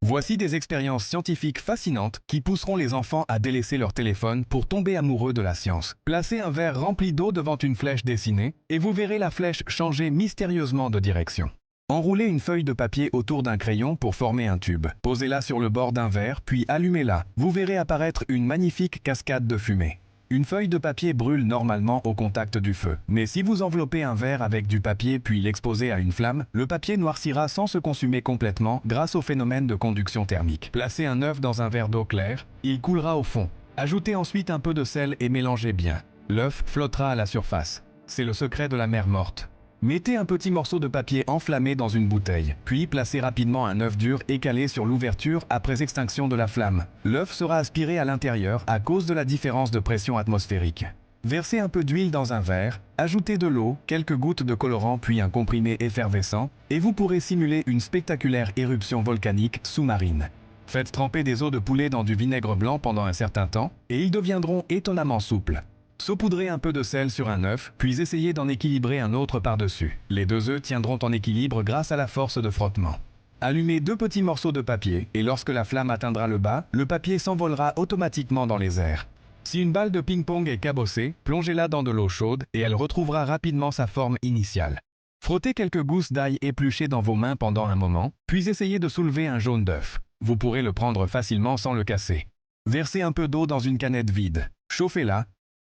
Voici des expériences scientifiques fascinantes qui pousseront les enfants à délaisser leur téléphone pour tomber amoureux de la science. Placez un verre rempli d'eau devant une flèche dessinée et vous verrez la flèche changer mystérieusement de direction. Enroulez une feuille de papier autour d'un crayon pour former un tube. Posez-la sur le bord d'un verre, puis allumez-la. Vous verrez apparaître une magnifique cascade de fumée. Une feuille de papier brûle normalement au contact du feu. Mais si vous enveloppez un verre avec du papier puis l'exposez à une flamme, le papier noircira sans se consumer complètement grâce au phénomène de conduction thermique. Placez un œuf dans un verre d'eau claire, il coulera au fond. Ajoutez ensuite un peu de sel et mélangez bien. L'œuf flottera à la surface. C'est le secret de la mer morte. Mettez un petit morceau de papier enflammé dans une bouteille, puis placez rapidement un œuf dur écalé sur l'ouverture après extinction de la flamme. L'œuf sera aspiré à l'intérieur à cause de la différence de pression atmosphérique. Versez un peu d'huile dans un verre, ajoutez de l'eau, quelques gouttes de colorant puis un comprimé effervescent, et vous pourrez simuler une spectaculaire éruption volcanique sous-marine. Faites tremper des os de poulet dans du vinaigre blanc pendant un certain temps, et ils deviendront étonnamment souples. Saupoudrez un peu de sel sur un œuf, puis essayez d'en équilibrer un autre par-dessus. Les deux œufs tiendront en équilibre grâce à la force de frottement. Allumez deux petits morceaux de papier, et lorsque la flamme atteindra le bas, le papier s'envolera automatiquement dans les airs. Si une balle de ping-pong est cabossée, plongez-la dans de l'eau chaude et elle retrouvera rapidement sa forme initiale. Frottez quelques gousses d'ail épluchées dans vos mains pendant un moment, puis essayez de soulever un jaune d'œuf. Vous pourrez le prendre facilement sans le casser. Versez un peu d'eau dans une canette vide. Chauffez-la,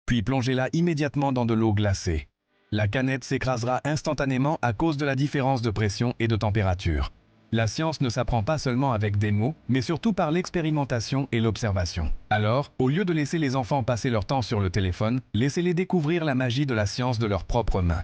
puis plongez-la immédiatement dans de l'eau glacée. La canette s'écrasera instantanément à cause de la différence de pression et de température. La science ne s'apprend pas seulement avec des mots, mais surtout par l'expérimentation et l'observation. Alors, au lieu de laisser les enfants passer leur temps sur le téléphone, laissez-les découvrir la magie de la science de leurs propres mains.